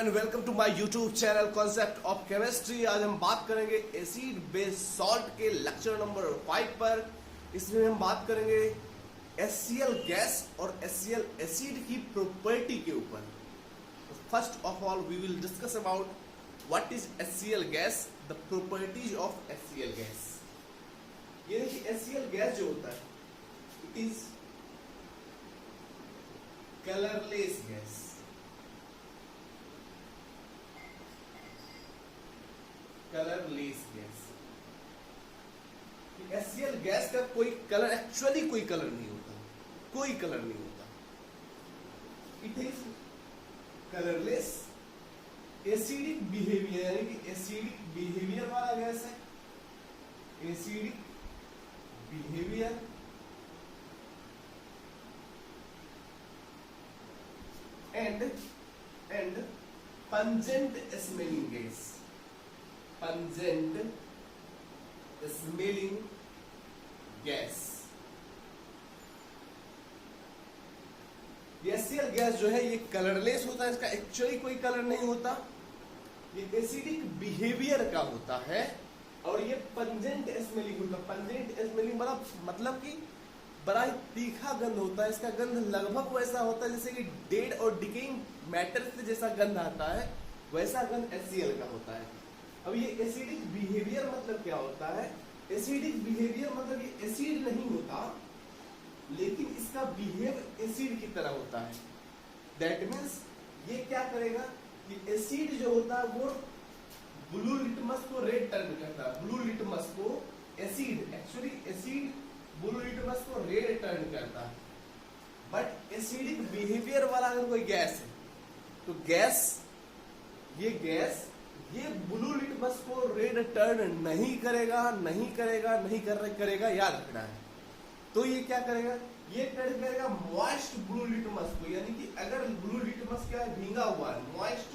And welcome to my YouTube channel concept of chemistry. आज हम बात करेंगे एसिड बेस सॉल्ट के लेक्चर नंबर 5 पर। इसमें हम बात करेंगे HCl गैस और HCl एसिड की प्रॉपर्टी के ऊपर। First of all we will discuss about what is HCl gas, the properties of HCl gas. ये देखिए HCl गैस जो होता है it is colourless gas. Colourless gas. HCl gas का कोई कलर, एक्चुअली कोई कलर नहीं होता, कोई कलर नहीं होता। It is colourless acidic behaviour, यानी कि एसिडिक बिहेवियर वाला गैस है। Acidic behaviour and pungent smelling gas. Pungent smelling gas. HCl gas जो है ये कलरलेस होता है, इसका एक्चुअली कोई कलर नहीं होता। ये एसिडिक बिहेवियर का होता है और ये पंजेंट स्मेलिंग होता है। पंजेंट स्मेलिंग मतलब कि बड़ा ही तीखा गंध होता है। इसका गंध लगभग वैसा होता है जैसे कि डेड और डिकेइंग मैटर से जैसा गंध आता है, वैसा गंध HCl का होता है। अब ये एसिडिक बिहेवियर मतलब क्या होता है? एसिडिक बिहेवियर मतलब ये एसिड नहीं होता लेकिन इसका बिहेव एसिड की तरह होता है। दैट मीन्स ये क्या करेगा कि एसिड जो होता है वो ब्लू लिटमस को रेड टर्न करता है। ब्लू लिटमस को acid, actually acid blue litmus को रेड टर्न करता है। बट एसिडिक बिहेवियर वाला अगर कोई गैस है तो ये ब्लू लिटमस को रेड टर्न नहीं करेगा, याद रखना है। तो ये क्या करेगा? ये टर्न करेगा मॉइस्ट ब्लू लिटमस को, यानी कि अगर ब्लू लिटमस क्या है, भींगा हुआ है, मॉइस्ट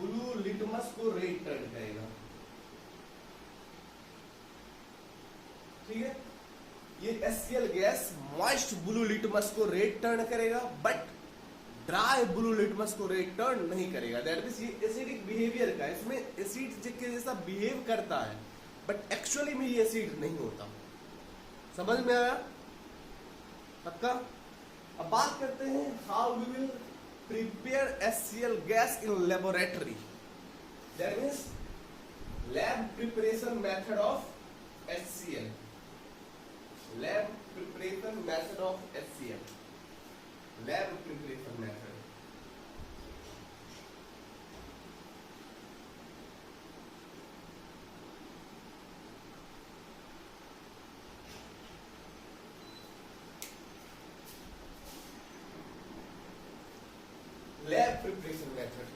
ब्लू लिटमस को रेड टर्न करेगा। ठीक है, ये HCl gas moist blue litmus को रेड टर्न करेगा बट ड्राई ब्लू लिटमस को रेड टर्न नहीं करेगा। दैट मींस ये एसिडिक बिहेवियर का, इसमें एसिड के जैसा बिहेव करता है बट एक्चुअली में ये एसिड नहीं होता। समझ में आया? पक्का? अब बात करते हैं how we will prepare HCl gas in laboratory. That means lab preparation method of HCl। Lab preparation method of HCl। Lab preparation method. Lab preparation method.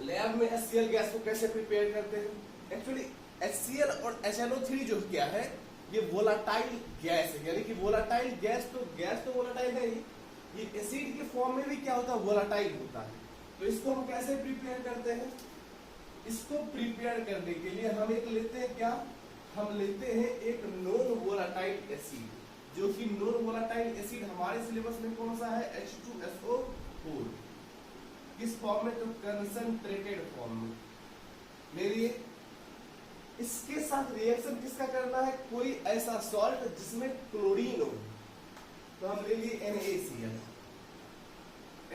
Lab में HCl गैस को कैसे प्रिपेयर करते हैं? एक्चुअली HCl और HNO3 जो क्या है, ये वोलाटाइल गैस है। यानी कि वोलाटाइल गैस तो वोलाटाइल है ही, ये एसिड के फॉर्म में भी क्या होता है, वोलाटाइल होता है। तो इसको हम कैसे प्रिपेयर करते हैं? इसको प्रिपेयर करने के लिए हम एक लेते हैं, क्या हम लेते हैं एक नॉन वोलाटाइल एसिड, जो कि नॉन वोलाटाइल एसिड हमारे सिलेबस में कौन सा है? H2SO4। किस फॉर्म में? तो कंसंट्रेटेड फॉर्म में ले लिए। इसके साथ रिएक्शन किसका करना है? कोई ऐसा सॉल्ट जिसमें क्लोरीन हो। तो हम ले लिए NaCl।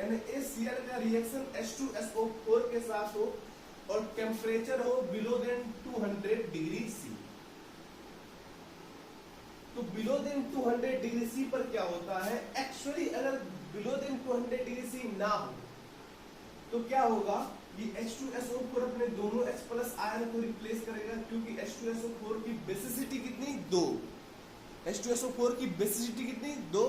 NaCl का रिएक्शन H2SO4 के साथ हो और टेम्परेचर हो बिलो देन 200 डिग्री सी। तो बिलो देन 200 डिग्री सी पर क्या होता है? एक्चुअली अगर बिलो देन 200 डिग्री सी ना हो तो क्या होगा? ये H2SO4 अपने दोनों H+ आयन को रिप्लेस करेगा, क्योंकि H2SO4 की बेसिसिटी कितनी? 2। H2SO4 की बेसिसिटी कितनी? 2।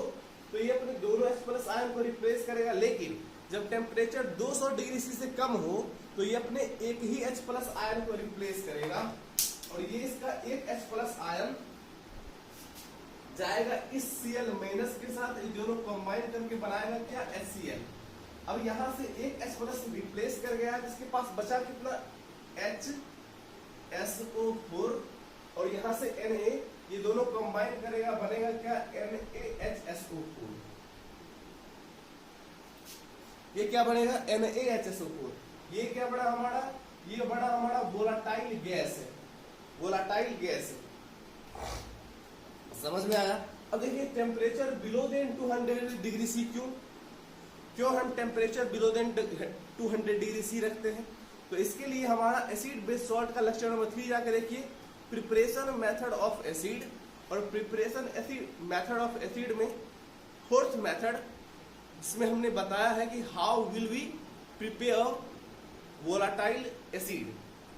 तो ये अपने दोनों H+ आयन को रिप्लेस करेगा। लेकिन जब टेम्परेचर 200 डिग्री सी से कम हो तो ये अपने एक ही H+ आयन को रिप्लेस करेगा और ये इसका एक H+ आयन जाएगा इस Cl- के साथ, ये दोनों कंबाइन करके बनाएगा क्या? HCl। अब यहां से एक H+ रिप्लेस कर गया, जिसके पास बचा कितना? HSO4 और यहां से Na, ये दोनों कंबाइन करेगा, बनेगा क्या? NaHSO4। ये क्या बनेगा NaHSO4। ये क्या बड़ा हमारा, ये बड़ा हमारा वोलाटाइल गैस है, वोलाटाइल गैस है। समझ में आया? अब देखिए temperature below than 200 degree C, क्यों हम temperature below than 200 degree C रखते हैं? तो इसके लिए हमारा एसिड बेस सॉल्ट का लेक्चर नंबर 3 जाकर देखिए, प्रिपरेशन मेथड ऑफ एसिड। और preparation acid method of acid में फोर्थ मेथड जिसमें हमने बताया है कि how will we prepare volatile acid,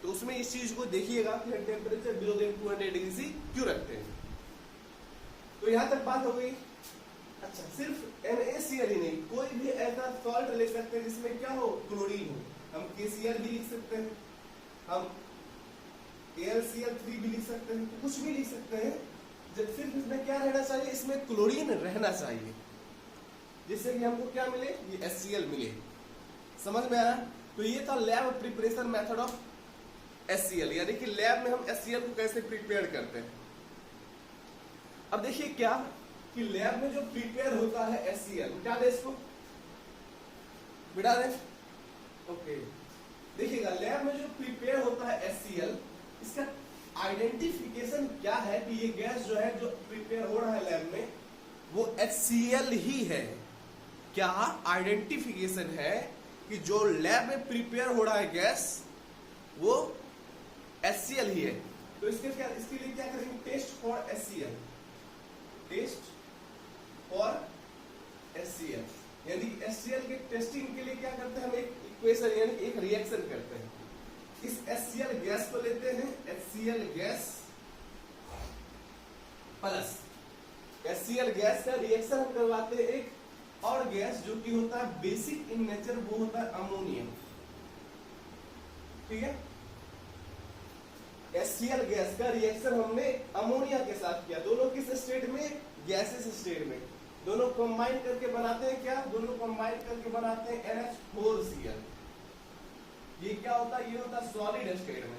तो उसमें इस चीज को देखिएगा कि temperature below than 200 degree C क्यों रखते हैं। तो यहां तक बात हो गई। अच्छा, सिर्फ NaCl ही नहीं, कोई भी ऐसा सॉल्ट ले सकते हैं जिसमें क्या हो, क्लोरीन हो। हम KCl भी लिख सकते हैं, हम AlCl3 भी लिख सकते हैं, कुछ भी लिख सकते हैं, जब सिर्फ इसमें क्या रहना चाहिए, इसमें क्लोरीन रहना चाहिए, जिससे कि हमको क्या मिले, ये HCl मिले। समझ में आया? तो ये था lab preparation method of HCl, यानी कि लैब में हम HCl को कैसे प्रिपेयर करते हैं। अब देखिए क्या कि लैब में जो प्रिपेयर होता है HCl, मिटा दे इसको, मिटा दे। ओके, देखिएगा लैब में जो प्रिपेयर होता है HCl, इसका आइडेंटिफिकेशन क्या है कि ये गैस जो है जो प्रिपेयर हो रहा है लैब में वो HCl ही है। क्या आइडेंटिफिकेशन है कि जो लैब में प्रिपेयर हो रहा है गैस वो HCl ही है। तो इसके लिए क्या करेंगे, test for HCl, test for HCl, यानी कि HCl के टेस्टिंग के लिए क्या करते हैं, हम एक इक्वेशन यानी एक रिएक्शन करते हैं। इस HCl गैस को लेते हैं, HCl gas plus HCl gas का रिएक्शन हम करवाते हैं एक और गैस जो कि होता है बेसिक इन नेचर, वो होता है अमोनियम। ठीक है, HCl गैस का रिएक्शन हमने अमोनिया के साथ किया, दोनों किस स्टेट में, गैसेस स्टेट में, दोनों कंबाइन करके बनाते हैं क्या, दोनों कंबाइन करके बनाते हैं NH4Cl। ये क्या होता है, ये होता है सॉलिड स्टेट में।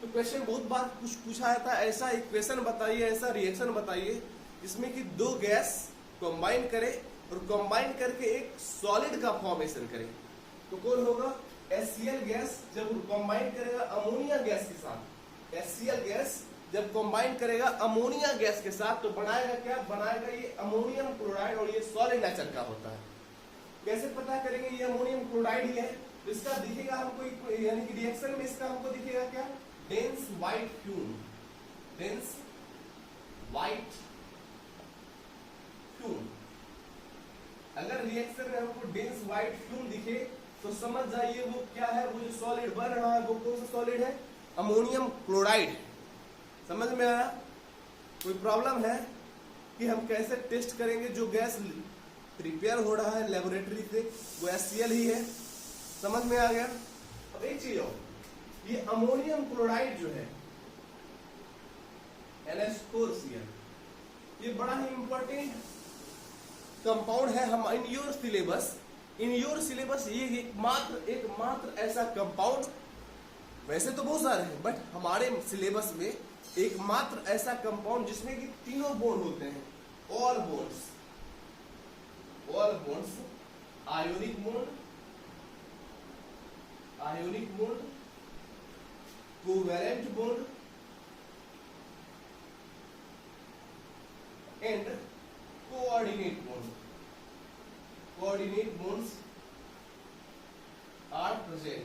तो क्वेश्चन बहुत बार कुछ पूछा जाता है, ऐसा इक्वेशन बताइए, ऐसा रिएक्शन बताइए जिसमें कि दो गैस कंबाइन करे और कंबाइन करके एक सॉलिड का फॉर्मेशन करे। तो कौन होगा, HCl गैस जब कंबाइन करेगा अमोनिया गैस के साथ, HCl गैस जब कंबाइन करेगा अमोनिया गैस के साथ तो बनाएगा क्या, बनाएगा ये अमोनियम क्लोराइड, और ये सॉलिड नेचर का होता है। कैसे पता करेंगे ये अमोनियम क्लोराइड ही है, तो इसका दिखेगा हमको, यानी कि रिएक्शन में इसका हमको दिखेगा क्या, dense white fume, dense white fume. अगर रिएक्शन में हमको डेंस व्हाइट फ्यूम दिखे तो समझ जाइए वो क्या है, वो जो सॉलिड बन रहा है वो कौन सा सॉलिड है, अमोनियम क्लोराइड। समझ में आया? कोई प्रॉब्लम है कि हम कैसे टेस्ट करेंगे, जो गैस प्रिपेयर हो रहा है लेबोरेटरी से वो HCl ही है। समझ में आ गया? अब एक चीज और, ये अमोनियम क्लोराइड जो है NH4Cl, ये बड़ा ही इंपॉर्टेंट कंपाउंड है। हम इन योर सिलेबस ये एकमात्र ऐसा कंपाउंड, वैसे तो बहुत सारे हैं बट हमारे सिलेबस में एकमात्र ऐसा कंपाउंड जिसमें कि तीनों बॉन्ड होते हैं, all bonds, ionic bond, covalent bond and coordinate bonds are present।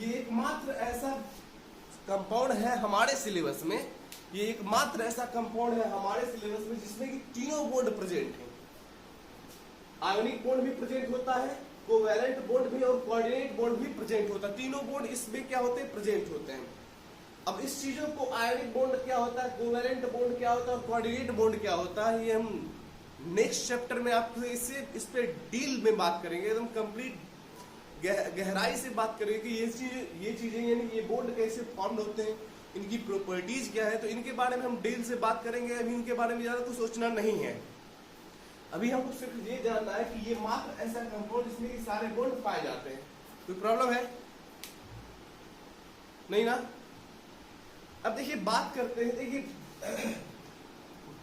ये एकमात्र ऐसा कंपाउंड है हमारे सिलेबस में, ये एकमात्र ऐसा कंपाउंड है हमारे सिलेबस में जिसमें कि तीनों बॉन्ड प्रेजेंट है। आयोनिक बॉन्ड भी प्रेजेंट होता है, कोवैलेंट बॉन्ड भी और कोऑर्डिनेट बॉन्ड भी प्रेजेंट होता है। तीनों बॉन्ड इसमें क्या होते हैं, प्रेजेंट होते हैं। अब इस चीजों को आयोनिक बॉन्ड क्या होता है, कोवैलेंट बॉन्ड क्या होता है और कोऑर्डिनेट बॉन्ड क्या होता है, ये हम नेक्स्ट चैप्टर में आपको इस पे डील में बात करेंगे, एकदम कंप्लीट गहराई से बात करेंगे कि ये चीजें यानी ये बॉन्ड कैसे फॉर्म होते हैं, इनकी प्रॉपर्टीज क्या है, तो इनके बारे में हम डील से बात करेंगे। अभी इनके बारे में ज्यादा कुछ सोचना नहीं है, अभी हमको सिर्फ ये जानना है कि ये मात्र ऐसा कंपाउंड जिसमें कि सारे बॉन्ड पाए जाते हैं। कोई प्रॉब्लम है नहीं ना? अब देखिए बात करते हैं, देखिए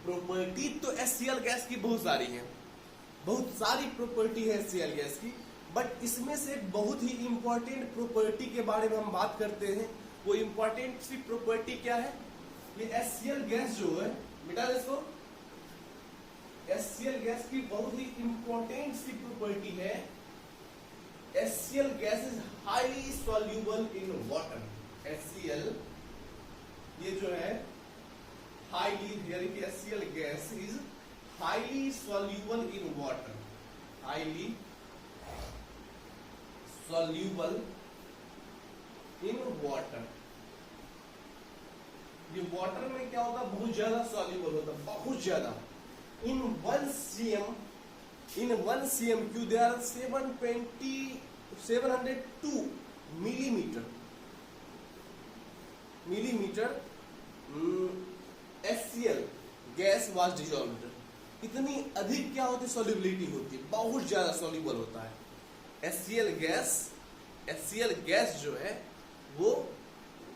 प्रॉपर्टी तो HCl गैस की बहुत सारी है, बहुत सारी प्रॉपर्टी है HCl गैस की, बट इसमें से बहुत ही इंपॉर्टेंट प्रॉपर्टी के बारे में हम बात करते हैं। वो इंपॉर्टेंट सी प्रॉपर्टी क्या है? ये HCl गैस जो है, मिटा दे इसको। HCl गैस की बहुत ही इंपॉर्टेंट सी प्रॉपर्टी है, HCl gas is highly soluble in water. HCl ये जो है हाईली, यानी कि HCl gas is highly soluble in water, highly soluble in water. ये वाटर में क्या होता है? बहुत ज्यादा सॉल्यूबल होता है, बहुत ज्यादा। इन 1 cm there are 702 millimeter HCl gas was dissolved. इतनी अधिक क्या होती है? सॉल्युबिलिटी होती है, बहुत ज्यादा सॉल्युबल होता है HCl गैस जो है वो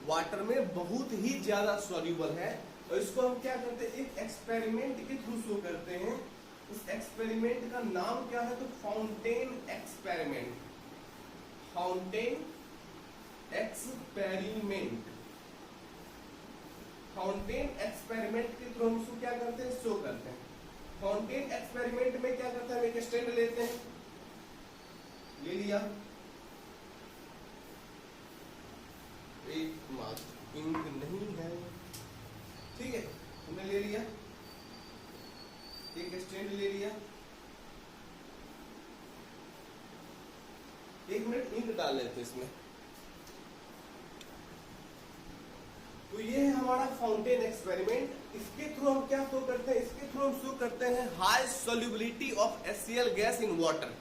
वाटर में बहुत ही ज्यादा सॉल्युबल है। और इसको हम क्या करते हैं? एक एक्सपेरिमेंट के थ्रू शो करते हैं। इस एक्सपेरिमेंट का नाम क्या है? तो fountain experiment, fountain experiment. Fountain experiment के थ्रू हम इसको क्या करते हैं? शो करते हैं। फाउंटेन एक्सपेरिमेंट में क्या करते हैं? हम एक स्टैंड लेते हैं, ले लिया, एक इंक नहीं है, ठीक है, हमने ले लिया, एक स्टैंड ले लिया, 1 मिनट इंक डाल लेते हैं इसमें। तो ये है हमारा फाउंटेन एक्सपेरिमेंट। इसके थ्रू हम क्या शो करते हैं? इसके थ्रू हम शो करते हैं high solubility of HCl gas in water.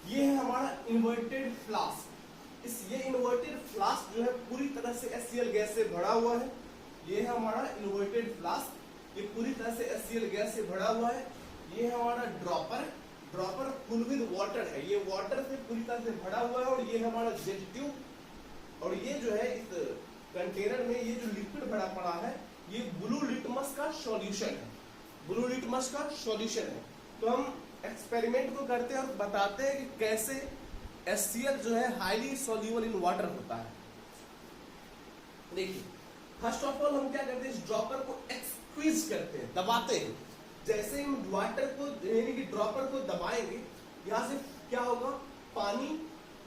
ये है हमारा इन्वर्टेड फ्लास्क। ये इन्वर्टेड फ्लास्क जो है पूरी तरह से HCl गैस से भरा हुआ है। ये है हमारा इन्वर्टेड फ्लास्क, ये पूरी तरह से HCl गैस से भरा हुआ है। ये है हमारा ड्रॉपर फुल विद वाटर है, ये वाटर से पूरी तरह से भरा हुआ है। और ये है हमारा जेट ट्यूब, और ये जो है इस कंटेनर में ये जो लिक्विड भरा पड़ा है ये ब्लू लिटमस का सॉल्यूशन है, ब्लू लिटमस का सॉल्यूशन है। तो हम एक्सपेरिमेंट को करते हैं और बताते हैं कि कैसे HCl जो है हाईली सॉल्यूबल इन वाटर होता है। देखिए, फर्स्ट ऑफ ऑल हम क्या करते हैं? इस ड्रॉपर को एक्सक्वीज करते हैं, दबाते हैं। जैसे हम वाटर को यानी कि ड्रॉपर को दबाएंगे, यहां से क्या होगा? पानी,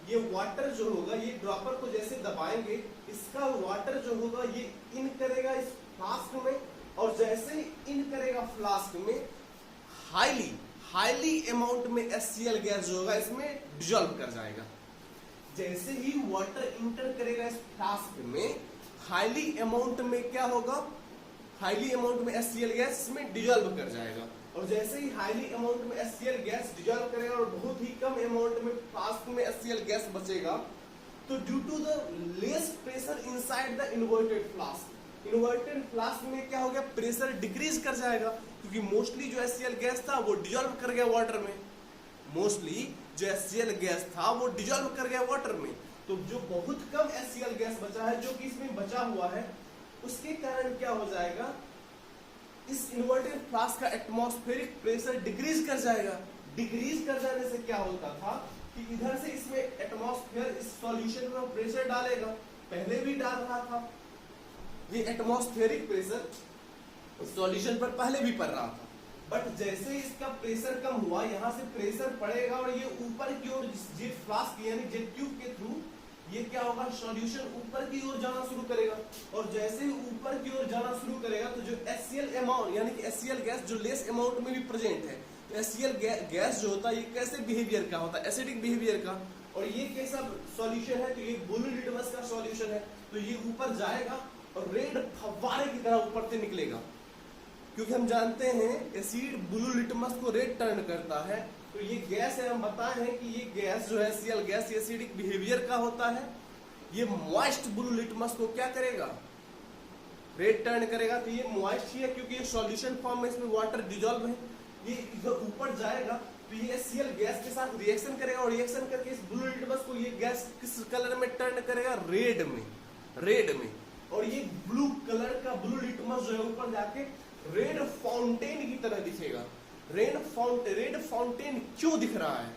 ये वाटर जो होगा, ये ड्रॉपर को जैसे दबाएंगे, इसका वाटर जो होगा ये इन करेगा इस फ्लास्क में, और जैसे ही इन करेगा फ्लास्क में, हाईली अमाउंट में HCl गैस जो होगा इसमें डिजॉल्व कर जाएगा। जैसे ही वाटर इंटर करेगा इस फ्लास्क में, हाईली अमाउंट में क्या होगा? हाईली अमाउंट में HCl गैस इसमें डिजॉल्व कर जाएगा। और जैसे ही हाईली अमाउंट में HCl गैस डिजॉल्व करेगा और बहुत ही कम अमाउंट में फ्लास्क में HCl गैस बचेगा, तो due to the less pressure inside the inverted flask में क्या हो गया? प्रेशर डिक्रीज कर जाएगा, क्योंकि मोस्टली जो HCl गैस था वो डिजॉल्व कर गया वाटर में। मोस्टली जो HCl गैस था वो डिजॉल्व कर गया वाटर में। तो जो बहुत कम HCl गैस बचा है, जो कि इसमें बचा हुआ है, उसके कारण क्या हो जाएगा? इस इन्वर्टेड फ्लास्क का एटमॉस्फेरिक प्रेशर डिक्रीज कर जाएगा। डिक्रीज कर जाने से क्या होता था कि इधर से इसमें एटमॉस्फेयर इस सॉल्यूशन में प्रेशर डालेगा, पहले भी डाल रहा था। ये एटमॉस्फेरिक प्रेशर सॉल्यूशन पर पहले भी पड़ रहा था, बट जैसे ही इसका प्रेशर कम हुआ, यहाँ से प्रेशर पड़ेगा और ये ऊपर की ओर जेट फ्लास्क यानी जेट ट्यूब के थ्रू ये क्या होगा? सॉल्यूशन ऊपर की ओर जाना शुरू करेगा। और जैसे ही ऊपर की ओर जाना शुरू करेगा तो जो HCl अमाउंट यानी कि HCl गैस जो लेस अमाउंट में भी प्रेजेंट है, तो HCl गैस जो होता है ये कैसे बिहेवियर का होता है? एसिडिक बिहेवियर का। और ये कैसा सॉल्यूशन है? तो ये ब्लू लिटमस का सॉल्यूशन है। तो ये ऊपर जाएगा और रेड फव्वारे की तरह ऊपर से निकलेगा, क्योंकि हम जानते हैं एसिड ब्लू लिटमस को रेड टर्न करता है। तो ये गैस है, हम बताए हैं कि ये गैस जो है HCl गैस ये एसिडिक बिहेवियर का होता है। ये मॉइस्ट ब्लू लिटमस को क्या करेगा? रेड टर्न करेगा। तो ये मॉइस्ट ही है क्योंकि ये सॉल्यूशन फॉर्म में, इसमें वाटर डिजॉल्व है। ये इधर ऊपर जाएगा तो ये HCl गैस के साथ रिएक्शन करेगा, और रिएक्शन करके इस ब्लू लिटमस को ये गैस किस कलर में टर्न करेगा? रेड में। और ये ब्लू कलर का ब्लू लिटमस जो है ऊपर जाके रेड फाउंटेन की तरह दिखेगा। रेड फाउंटेन क्यों दिख रहा है?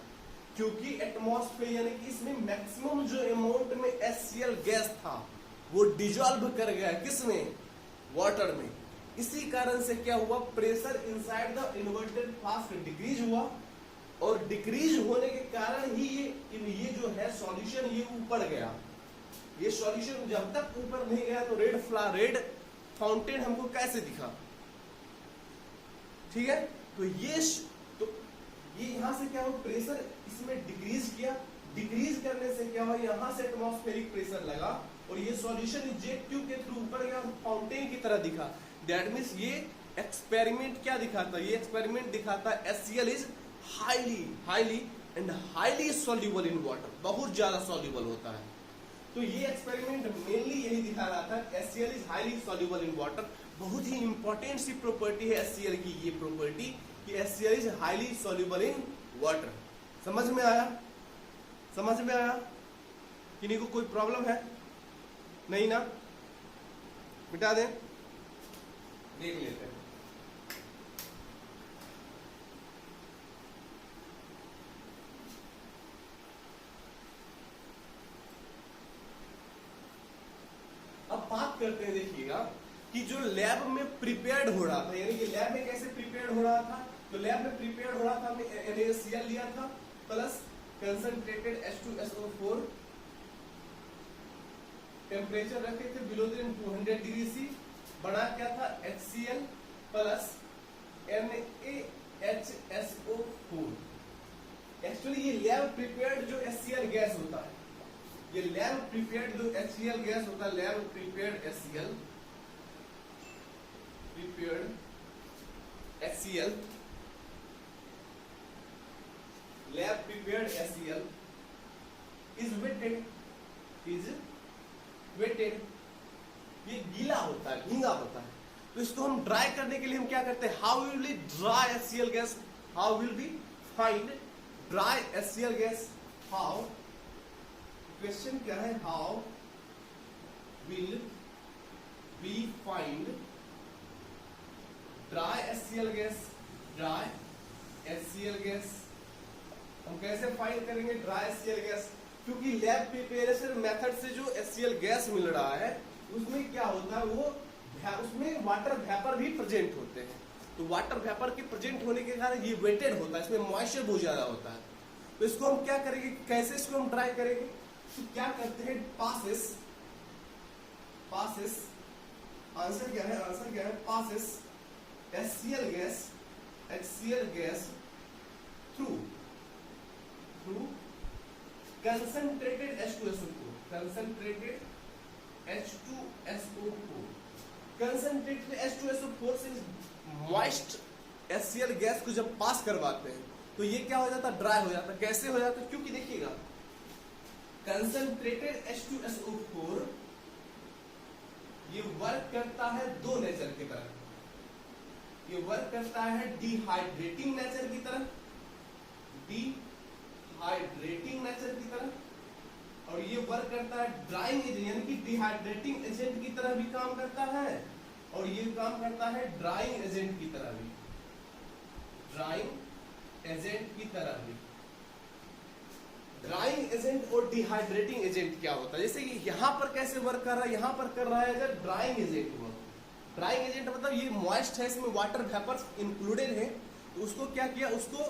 क्योंकि एटमॉस्फेयर यानी कि इसमें मैक्सिमम जो अमाउंट में HCl गैस था वो डिजॉल्व कर गया किसमें? वाटर में। इसी कारण से क्या हुआ? Pressure inside the inverted flask decrease हुआ, और डिक्रीज होने के कारण ही ये जो है सॉल्यूशन ये ऊपर गया। ये सॉल्यूशन जब तक ऊपर नहीं गया तो रेड फाउंटेन हमको कैसे दिखा? ठीक है, तो ये यहां से क्या हुआ? प्रेशर इसमें डिक्रीज किया, डिक्रीज करने से क्या हुआ? यहां से एटमॉस्फेरिक प्रेशर लगा और ये सॉल्यूशन जेट ट्यूब के थ्रू ऊपर गया, फाउंटेन की तरह दिखा। दैट मींस ये एक्सपेरिमेंट क्या दिखाता? ये एक्सपेरिमेंट दिखाता HCl is highly soluble in water, बहुत ज्यादा सॉल्युबल होता है। तो ये एक्सपेरिमेंट मेनली यही दिखा रहा था HCl is highly soluble in water. बहुत ही इंपॉर्टेंट सी प्रॉपर्टी है HCl की ये प्रॉपर्टी कि HCl is highly soluble in water. समझ में आया? समझ में आया? किन्हीं को कोई प्रॉब्लम है? नहीं ना? मिटा दें, देख लेते हैं। अब बात करते हैं, देखिएगा कि जो लैब में प्रिपेयर्ड हो रहा था, यानी कि लैब में कैसे प्रिपेयर्ड हो रहा था? तो लैब में प्रिपेयर्ड हो रहा था, हमने NaCl लिया था प्लस कंसंट्रेटेड H2SO4, टेम्परेचर रखे थे बिलो 200 डिग्री सी, बना क्या था? HCl plus NaHSO4। एक्चुअली ये लैब प्रिपेयर्ड जो HCl गैस होता है, ये लैब प्रिपेयर्ड जो HCl गैस होता है, lab prepared HCl lab prepared HCl is wetted. ये गीला होता है, भींगा होता है। तो इसको हम ड्राई करने के लिए हम क्या करते हैं? How will we dry HCl gas? How will we find dry HCl gas? How, question क्या है? How will we find dry HCl gas? Dry HCl gas हम कैसे फाइंड करेंगे ड्राई HCl गैस? क्योंकि लैब प्रिपरेशन मेथड से जो HCl gas मिल रहा है उसमें क्या होता है? उसमें वाटर वेपर भी प्रेजेंट होते हैं। तो वाटर वेपर के प्रेजेंट होने के कारण ये वेटेड होता है, इसमें मॉइस्चर बहुत ज्यादा होता है। तो इसको हम क्या करेंगे? कैसे इसको हम ड्राई करेंगे? तो क्या करते हैं? पासेस, आंसर क्या है? Passes HCl gas through concentrated H2SO4, concentrated H2SO4 से मॉइस्ट HCl गैस को जब पास करवाते हैं तो ये क्या हो जाता? ड्राई हो जाता। कैसे हो जाता? क्योंकि देखिएगा कंसंट्रेटेड H2SO4 ये वर्क करता है दो नेचर की तरह। ये वर्क करता है डिहाइड्रेटिंग नेचर की तरह, और ये वर्क करता है ड्राइंग एजेंट यानी कि डिहाइड्रेटिंग एजेंट की तरह भी काम करता है, और ये काम करता है ड्राइंग एजेंट की तरह भी। ड्राइंग एजेंट और डिहाइड्रेटिंग एजेंट क्या होता है? जैसे कि यहां पर कैसे वर्क कर रहा है? यहां पर कर रहा है अगर ड्राइंग एजेंट हुआ। ड्राइंग एजेंट मतलब ये मॉइस्ट है, इसमें वाटर वेपर्स इंक्लूडेड है। तो उसको क्या किया? उसको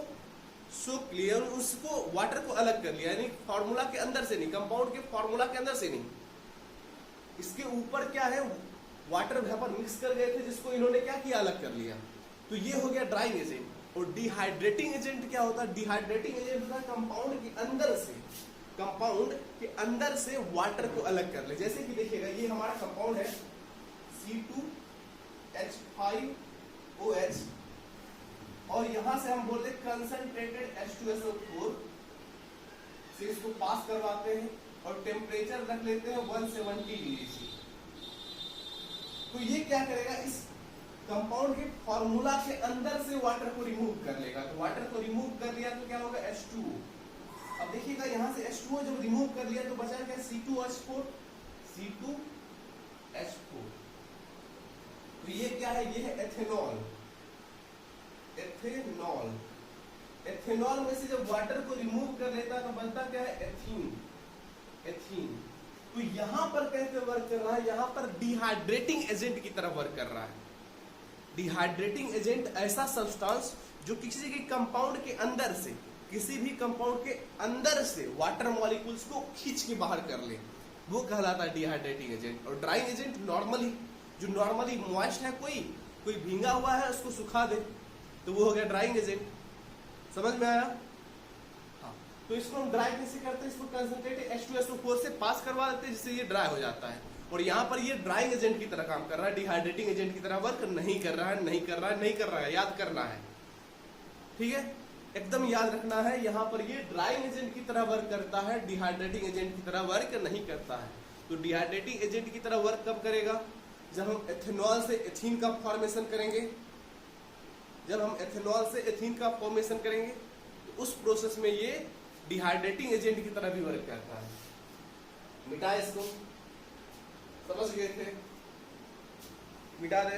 सोक लिया, उसको वाटर को अलग कर लिया, यानी फार्मूला के अंदर से नहीं, कंपाउंड के फार्मूला के अंदर से नहीं, इसके ऊपर क्या है? वाटर वेपर मिक्स कर गए थे जिसको इन्होंने क्या किया? अलग कर लिया। तो ये हो गया ड्राइंग एजेंट। और डिहाइड्रेटिंग एजेंट क्या होता है? डिहाइड्रेटिंग एजेंट होता है कंपाउंड के अंदर से वाटर को अलग कर ले। जैसे कि देखिएगा ये हमारा कंपाउंड है C2H5OH, और यहां से हम बोलते हैं कंसंट्रेटेड H2SO4 से इसको पास करवाते हैं और टेम्परेचर रख लेते हैं 170 डिग्री से। तो ये क्या करेगा? इस कंपाउंड के फॉर्मूला के अंदर से वाटर को रिमूव कर लेगा। तो वाटर को रिमूव कर लिया तो क्या होगा? H2O। अब देखिएगा यहां से H2O जब रिमूव कर लिया तो बचा क्या? C2H4। तो ये क्या है, ये है एथेनॉल। एथेनॉल, एथेनॉल में से जब वाटर को रिमूव कर लेता है तो बनता क्या है, एथीन। एथीन तो यहां पर कैसे वर्क कर रहा है, यहां पर डिहाइड्रेटिंग एजेंट की तरह वर्क कर रहा है। डिहाइड्रेटिंग एजेंट ऐसा सब्सटेंस जो किसी के कंपाउंड के अंदर से, किसी भी कंपाउंड के अंदर से वाटर मॉलिक्यूल्स को खींच के बाहर कर ले, वो कहलाता है डिहाइड्रेटिंग एजेंट। और ड्राइंग एजेंट नॉर्मली, जो नॉर्मली मॉइस्ट है, कोई भींगा हुआ है उसको सुखा दे तो वो हो गया ड्राइंग एजेंट। समझ में आया? हाँ, तो इसको हम ड्राई कैसे करते हैं, इसको कंसंट्रेटेड H2SO4 से पास करवा देते हैं जिससे ये ड्राई हो जाता है। और यहाँ पर ये ड्राइंग एजेंट की तरह काम कर रहा है, डिहाइड्रेटिंग एजेंट की तरह वर्क नहीं कर रहा है, नहीं कर रहा है, नहीं कर रहा है, याद करना है। ठीक है, एकदम याद रखना है, यहाँ पर ये ड्राइंग एजेंट की तरह वर्क करता है, डिहाइड्रेटिंग एजेंट की तरह वर्क नहीं करता है। तो डिहाइड्रेटिंग एजेंट की तरह वर्क कब करेगा, जब हम एथेनॉल से एथीन का फॉर्मेशन करेंगे। जब हम एथेनॉल से एथीन का फॉर्मेशन करेंगे तो उस प्रोसेस में ये डिहाइड्रेटिंग एजेंट की तरह भी वर्क करता है। मिटा इसको, समझ गए थे? मिटा दे।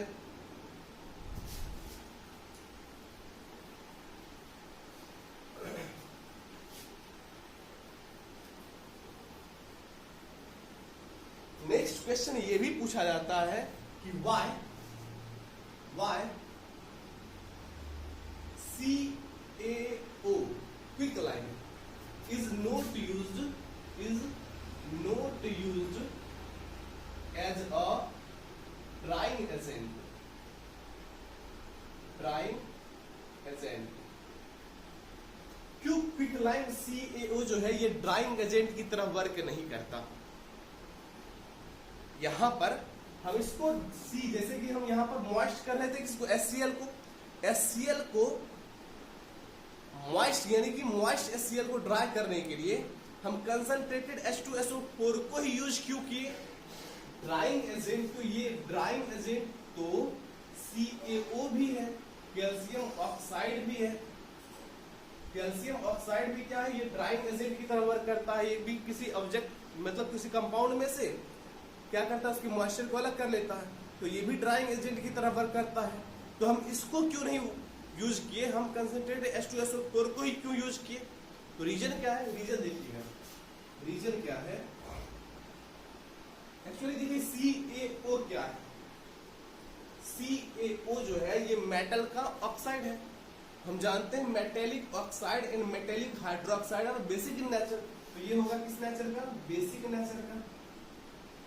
नेक्स्ट क्वेश्चन ये भी पूछा जाता है कि why CaO quick lime is not used as a drying agent। क्यों क्विक लाइन CaO जो है ये ड्राइंग एजेंट की तरह वर्क नहीं करता? यहां पर हम इसको C, जैसे कि हम यहां पर मॉइस्ट कर रहे थे इसको HCl को मॉइस्ट, यानी कि मॉइस्ट HCl को ड्राई करने के लिए हम कंसंट्रेटेड H2SO4 को ही यूज क्यों किए? ड्राइंग एजेंट, तो ये ड्राइंग एजेंट तो CaO भी है, कैल्शियम ऑक्साइड भी है। कैल्शियम ऑक्साइड भी क्या है, ये ड्राइंग एजेंट की तरह वर्क करता है। ये भी किसी ऑब्जेक्ट, मतलब किसी कंपाउंड में से क्या करता है, उसकी मॉइस्चर को अलग कर लेता है, तो ये भी ड्राइंग एजेंट की तरह वर्क करता है। तो हम इसको क्यों नहीं यूज किए, हम कंसंट्रेटेड H2SO4 को ही क्यों यूज किए? तो रीजन क्या है, रीजन देखिएगा, रीजन क्या है। एक्चुअली देखिए CaO क्या है, CaO जो है ये मेटल का ऑक्साइड है। हम जानते हैं metallic oxide and metallic hydroxide और बेसिक इन नेचर। तो ये होगा किस नेचर का, बेसिक नेचर का।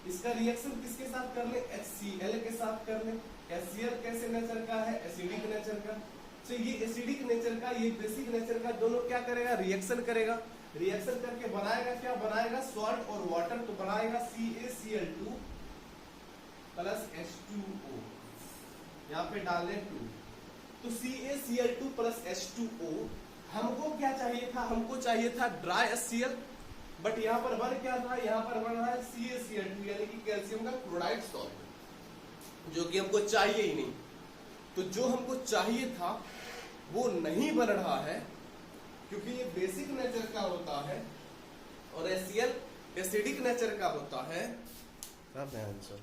इसका रिएक्शन किसके साथ कर ले, HCl के साथ कर ले। HCl कैसे नेचर का है, एसिडिक नेचर का। तो ये एसिडिक नेचर का, ये बेसिक नेचर का, दोनों क्या करेगा, रिएक्शन करेगा। रिएक्शन करके बनाएगा क्या, बनाएगा सॉल्ट और वाटर। तो बनाएगा CaCl2 प्लस H2O, यहाँ पे डाल दें 2। तो CaCl2 प्लस H2O, हमको क्या चाहिए था, हमको चाहिए था ड्राई HCl, बट यहाँ पर बन क्या था, यहाँ पर बन रहा है CaCl2 यानी कि कैल्शियम का क्लोराइड सॉल्ट, जो कि हमको चाहिए ही नहीं। तो जो हमको चाहिए था वो नहीं बन रहा है, क्योंकि ये बेसिक नेचर का होता है और HCl एसिडिक नेचर का होता है। आंसर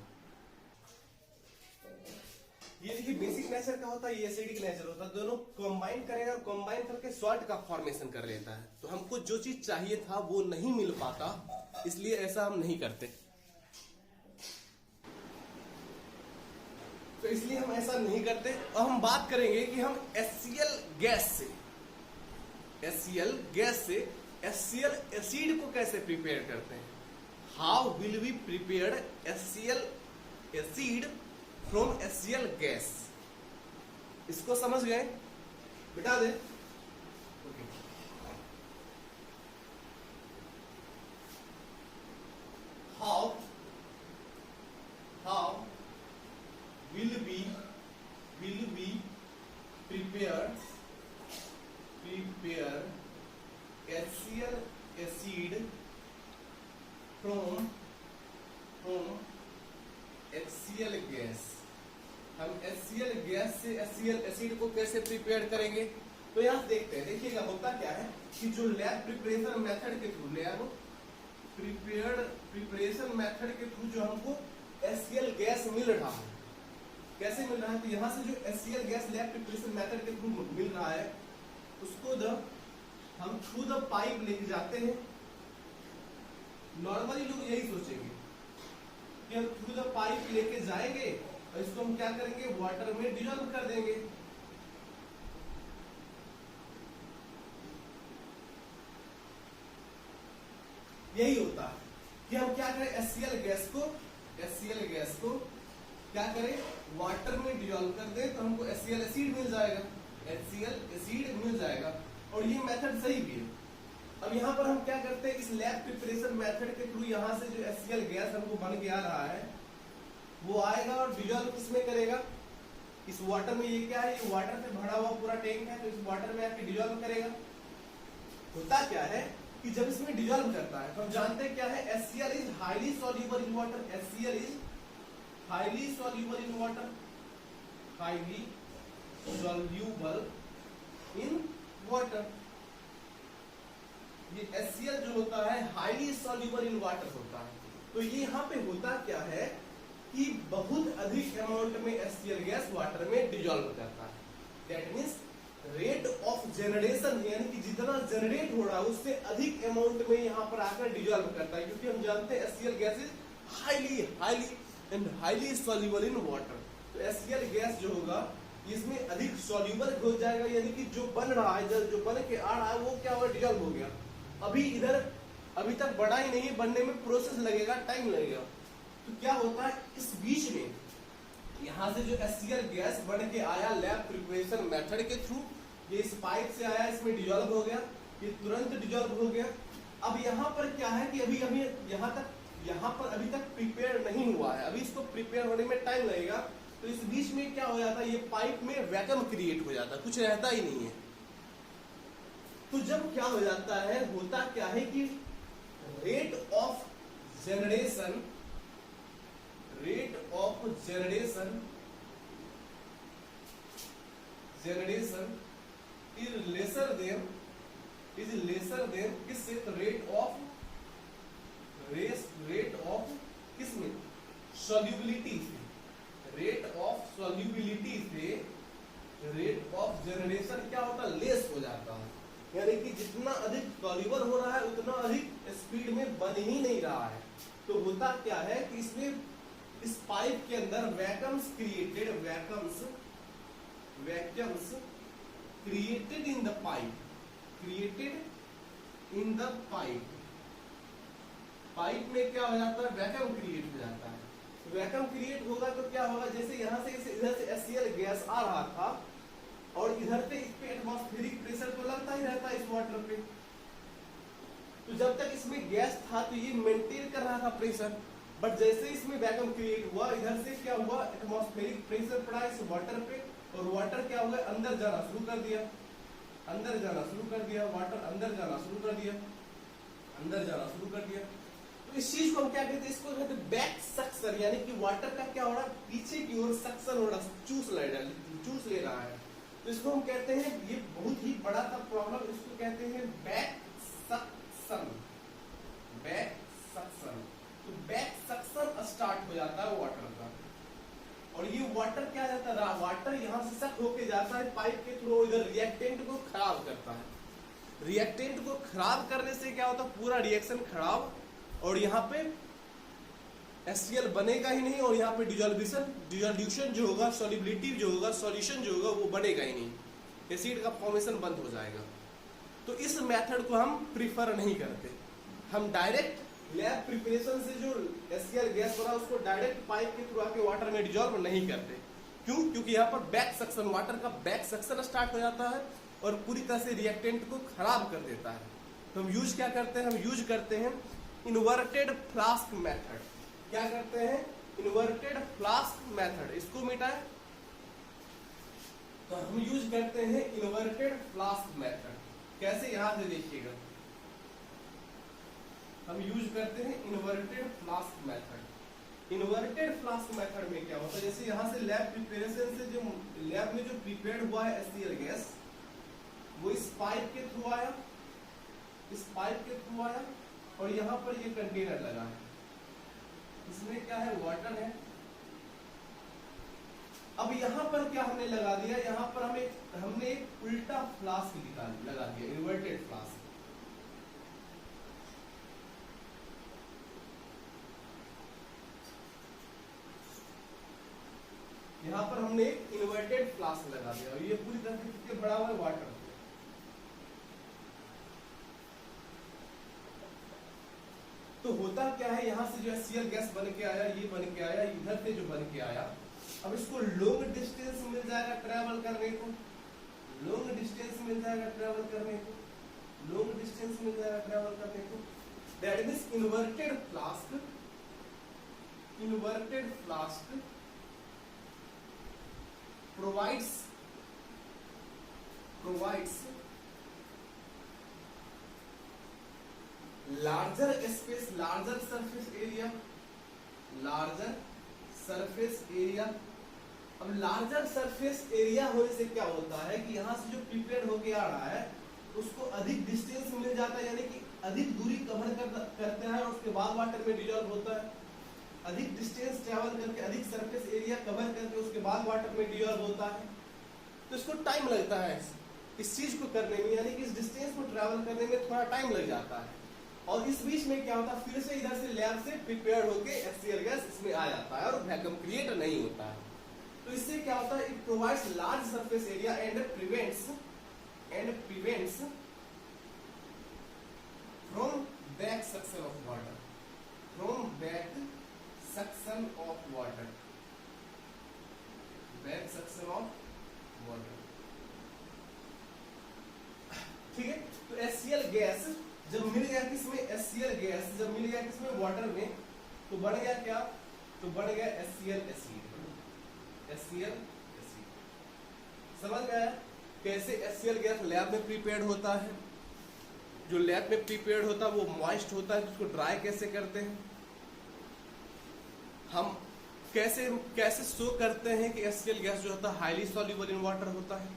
ये देखिए, बेसिक नेचर का होता है, ये एसिडिक नेचर होता है। दोनों कंबाइन करेगा और कंबाइन करके सॉल्ट का फॉर्मेशन कर लेता है। तो हमको जो चीज चाहिए था वो नहीं मिल पाता, इसलिए ऐसा हम नहीं करते। तो इसलिए हम ऐसा नहीं करते। और हम बात करेंगे कि हम HCl गैस से HCl एसिड को कैसे प्रिपेयर करते हैं। How will we prepare HCl acid from HCl gas. इसको समझ गए, बिठा दे। How will we prepare HCl acid from HCl gas. हम HCl गैस से HCl एसिड को कैसे प्रिपेयर करेंगे, तो यहाँ देखते हैं। देखिएगा होता क्या है कि जो लैब प्रिपरेशन मेथड के थ्रू, लैब प्रिपरेशन मेथड के थ्रू जो हमको HCl गैस मिल रहा है, कैसे मिल रहा है? तो यहाँ से जो HCl gas lab preparation method के थ्रू मिल रहा है उसको हम थ्रू द पाइप लेके जाते हैं। नॉर्मली लोग यही सोचेंगे कि हम थ्रू द पाइप लेके जाएंगे और इसको हम क्या करेंगे, वाटर में डिजॉल्व कर देंगे। यही होता है कि हम क्या करें, HCl गैस को क्या करें, वाटर में डिजॉल्व कर दें तो हमको HCl एसिड मिल जाएगा, HCl एसिड मिल जाएगा। और ये मेथड सही भी है। अब यहाँ पर हम क्या करते हैं, इस लैब प्रिपरेशन मेथड के थ्रू यहाँ से जो HCl गैस हमको बन के आ रहा है वो आएगा और डिजॉल्व किसमें करेगा, इस वाटर में। ये क्या है, ये वाटर से भरा हुआ पूरा टैंक है, तो इस वाटर में आके डिजॉल्व करेगा। होता क्या है कि जब इसमें डिजॉल्व करता है तो हम जानते हैं क्या है, HCl is highly soluble in water, HCl is highly soluble in water, highly soluble in water. ये HCl जो होता है हाईली सॉल्युबल इन वाटर होता है। तो ये यहाँ पे होता क्या है कि बहुत अधिक अमाउंट में HCl गैस वाटर में डिजॉल्व करता है। That means rate of generation, यानी कि जितना जनरेट हो रहा है उससे अधिक अमाउंट में यहाँ पर आकर डिजॉल्व करता है, क्योंकि हम जानते हैं HCl gas is highly soluble in water. तो HCl गैस जो होगा इसमें अधिक सॉल्युबल हो जाएगा, यानी कि जो बन रहा है, जो बन के आ रहा है वो क्या होगा, डिजॉल्व हो गया। अभी तक बना ही नहीं, बनने में प्रोसेस लगेगा, टाइम लगेगा। तो क्या होता है, इस बीच में यहाँ से जो HCl गैस बन के आया लैब प्रिपरेशन मेथड के थ्रू, ये इस पाइप से आया, इसमें डिजॉल्व हो गया, ये तुरंत डिजॉल्व हो गया। अब यहाँ पर क्या है कि अभी यहाँ पर अभी तक प्रिपेयर नहीं हुआ है, अभी इसको प्रिपेयर होने में टाइम लगेगा। तो इस बीच में क्या हो जाता है, ये पाइप में वैक्यूम क्रिएट हो जाता है, कुछ रहता ही नहीं है। तो जब क्या हो जाता है, होता क्या है कि rate of generation is lesser than किससे, तो रेट ऑफ किसमें, सॉल्युबिलिटी से, रेट ऑफ जनरेशन क्या होता है, लेस हो जाता है। यानी कि जितना अधिक सॉल्युबल हो रहा है उतना अधिक स्पीड में बन ही नहीं रहा है। तो होता क्या है कि इसमें इस पाइप के अंदर vacuums created in the pipe, pipe में क्या हो जाता है, वैक्यूम क्रिएट हो जाता है। वैक्यूम क्रिएट होगा तो क्या होगा, जैसे यहाँ से इधर से HCl गैस आ रहा था और इधर पे इस पे एटमॉस्फेरिक प्रेशर तो लगता ही रहता है इस वाटर पे। तो जब तक इसमें गैस था तो ये मेंटेन कर रहा था प्रेशर, बट जैसे इसमें वैक्यूम क्रिएट हुआ, इधर से क्या हुआ, एटमॉस्फेरिक प्रेशर पड़ा इस वाटर पे, और वाटर क्या हुआ, अंदर जाना शुरू कर दिया, वाटर अंदर जाना शुरू कर दिया। तो इस चीज को हम क्या कहते हैं, इसको कहते हैं बैक सक्शन, यानी कि वाटर का क्या हो रहा है, पीछे की ओर सक्शन हो रहा है, चूस ले रहा है। तो इसको हम कहते हैं, ये बहुत ही बड़ा था प्रॉब्लम, इसको कहते हैं बैक सक्शन। तो बैक सक्शन स्टार्ट हो जाता है वाटर का, और ये वाटर क्या जाता है, वाटर यहाँ से सक होके जाता है पाइप के थ्रू, इधर रिएक्टेंट को खराब करता है। रिएक्टेंट को खराब करने से क्या होता है, पूरा रिएक्शन खराब, और यहाँ पे HCl बनेगा ही नहीं, और यहाँ पे डिसोल्यूशन जो होगा, सॉल्युबिलिटी जो होगा, सॉल्यूशन जो होगा वो बनेगा ही नहीं, एसिड का फॉर्मेशन बंद हो जाएगा। तो इस मेथड को हम प्रीफर नहीं करते, हम डायरेक्ट लैब प्रिपरेशन से जो HCl गैस बना उसको डायरेक्ट पाइप के थ्रू आके वाटर में डिजॉल्व नहीं करते। क्यों? क्योंकि यहाँ पर बैक सक्शन, वाटर का बैक सक्शन स्टार्ट हो जाता है और पूरी तरह से रिएक्टेंट को खराब कर देता है। तो हम यूज क्या करते हैं, हम यूज करते हैं इन्वर्टेड फ्लास्क मेथड। क्या करते हैं, इन्वर्टेड फ्लास्क मेथड, इसको मिटाए तो हम यूज करते हैं इन्वर्टेड फ्लास्क मेथड। कैसे, यहां से देखिएगा, हम यूज करते हैं inverted flask method. Inverted flask method में क्या होता है, जैसे यहां से लैब प्रिपरेशन से जो लैब में जो प्रिपेयर्ड हुआ है HCl गैस, वो इस पाइप के थ्रू आया, और यहाँ पर ये कंटेनर लगा है, इसमें क्या है, वाटर है। अब यहां पर क्या हमने लगा दिया, यहां पर हमने एक उल्टा फ्लास्क लगा दिया, इन्वर्टेड फ्लास्क। यहां पर हमने एक इन्वर्टेड फ्लास्क लगा दिया और ये पूरी तरह से किसके भरा हुआ है, वाटर। तो होता क्या है, यहां से जो HCl गैस बन के आया, ये बन के आया, इधर से जो बन के आया, अब इसको लॉन्ग डिस्टेंस मिल जाएगा ट्रेवल करने को, लॉन्ग डिस्टेंस मिल जाएगा ट्रेवल करने को, लॉन्ग डिस्टेंस मिल जाएगा ट्रेवल करने को। That means inverted flask provides larger space, larger surface area। अब लार्जर सरफेस एरिया होने से क्या होता है कि यहां से जो प्रिपेयर होके आ रहा है उसको अधिक डिस्टेंस मिल जाता है, यानी कि अधिक दूरी कवर करता है और उसके बाद वाटर में डिजॉल्व होता है। अधिक डिस्टेंस ट्रैवल करके, अधिक सरफेस एरिया कवर करके उसके बाद वाटर में डिजॉल्व होता है। तो इसको टाइम लगता है इस चीज को करने में, यानी कि इस डिस्टेंस को ट्रैवल करने में थोड़ा टाइम लग जाता है। और इस बीच में क्या होता है, फिर से इधर से लैब से प्रिपेयर होके HCl गैस इसमें आ जाता है और वैक्यूम क्रिएट नहीं होता है। तो इससे क्या होता है, it provides large surface area and prevents from back suction of water, ठीक है। तो HCl गैस जब मिल गया किसमें, HCl गैस जब मिल गया किसमें, वाटर में, तो बन गया क्या, तो बन गया HCl एसिड। समझ गया कैसे HCl गैस लैब में प्रिपेयर्ड होता है। जो लैब में प्रिपेयर्ड होता है वो मॉइस्ट होता है, उसको ड्राई कैसे करते हैं, हम कैसे शो करते हैं कि HCl गैस जो होता है हाईली सॉल्युबल इन वाटर होता है।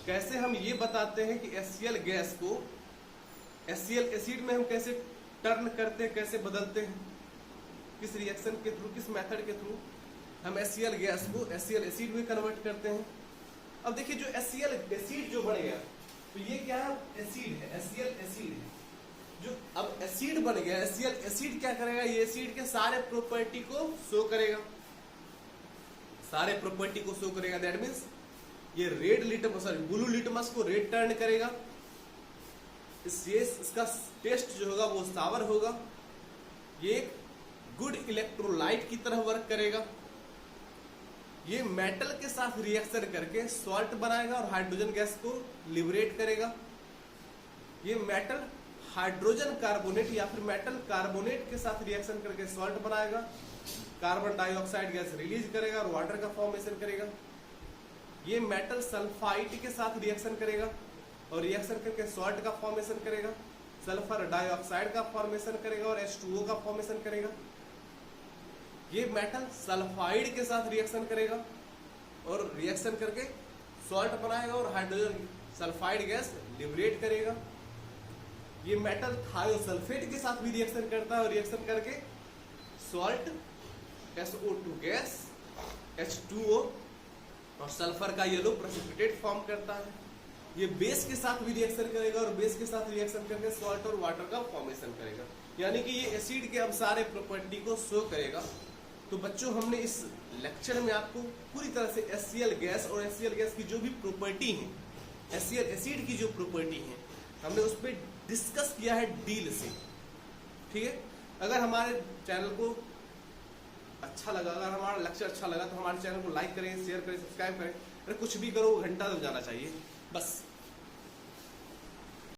कैसे हम ये बताते हैं कि HCl गैस को HCl एसिड में हम कैसे टर्न करते हैं, कैसे बदलते हैं, किस रिएक्शन के थ्रू, किस मेथड के थ्रू हम HCl गैस को HCl एसिड में कन्वर्ट करते हैं। अब देखिए जो HCl एसिड जो बन गया, तो ये क्या है, एसिड है, HCl एसिड है। जो अब एसिड बन गया, HCl एसिड क्या करेगा, ये एसिड के सारे प्रॉपर्टी को शो करेगा, दैट मींस ये red litmus, sorry blue litmus को रेड टर्न करेगा। इसका टेस्ट जो होगा वो सावर होगा। ये एक गुड इलेक्ट्रोलाइट की तरह वर्क करेगा। ये मेटल के साथ रिएक्शन करके सॉल्ट बनाएगा और हाइड्रोजन गैस को लिबरेट करेगा। ये मेटल हाइड्रोजन कार्बोनेट या फिर मेटल कार्बोनेट के साथ रिएक्शन करके सॉल्ट बनाएगा, कार्बन डाइऑक्साइड गैस रिलीज करेगा और वाटर का फॉर्मेशन करेगा। ये मेटल सल्फाइड के साथ रिएक्शन करेगा और रिएक्शन करके सॉल्ट का फॉर्मेशन करेगा, सल्फर डाइऑक्साइड का फॉर्मेशन करेगा और H2O का फॉर्मेशन करेगा। ये मेटल सल्फाइड के साथ रिएक्शन करेगा और रिएक्शन करके सॉल्ट बनाएगा और हाइड्रोजन सल्फाइड गैस लिबरेट करेगा। ये मेटल थायोसल्फेट के साथ भी रिएक्शन करता है और रिएक्शन करके सॉल्ट, SO2 गैस, H2O और सल्फर का येलो प्रेसिपिटेट फॉर्म करता है। ये बेस के साथ भी रिएक्शन करेगा और बेस के साथ रिएक्शन करके सॉल्ट और वाटर का फॉर्मेशन करेगा, यानी कि ये एसिड के अब सारे प्रॉपर्टी को शो करेगा। तो बच्चों हमने इस लेक्चर में आपको पूरी तरह से HCl गैस और HCl गैस की जो भी प्रॉपर्टी है, HCl एसिड की जो प्रॉपर्टी है, हमने उस पर डिस्कस किया है डील से। ठीक है, अगर हमारे चैनल को अच्छा लगा, अगर हमारा लेक्चर अच्छा लगा तो हमारे चैनल को लाइक करें, शेयर करें, सब्सक्राइब करें। अगर कुछ भी करो घंटा तक जाना चाहिए बस।